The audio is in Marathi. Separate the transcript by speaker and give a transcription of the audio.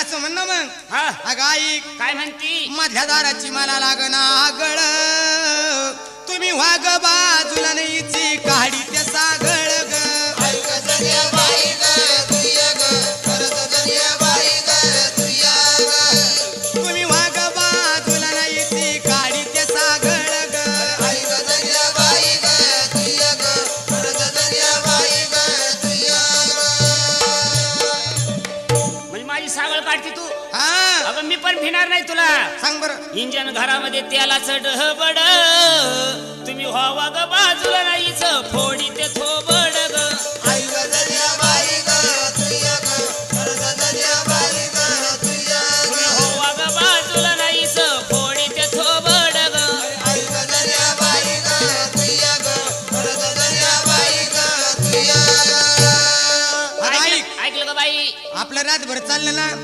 Speaker 1: असं म्हण ना मग.
Speaker 2: हा
Speaker 1: अगं आई
Speaker 2: काय म्हणती
Speaker 1: मधल्या दाराची मला लागना आगळ तुम्ही वाग बाजूला नाहीची काढी त्या सागळ ग तुम्ही वाग बाजूला नाहीची काढी त्या सागळ ग
Speaker 2: म्हणजे माझी सागळ काढती तू
Speaker 1: हा
Speaker 2: अगं मी पण भिणार नाही तुला
Speaker 1: सांग बरं
Speaker 2: इंजन घरामध्ये तेलाचं डहबड तुम्ही व्हावा ग बाजूला नाहीच फोडी ते थोबड ग तुम्ही व्हावा ग बाजूला नाहीच फोडी ते थोबड ग
Speaker 1: अगं आई
Speaker 2: ऐकलं ग बाई
Speaker 1: आपलं रातभर चाललं ना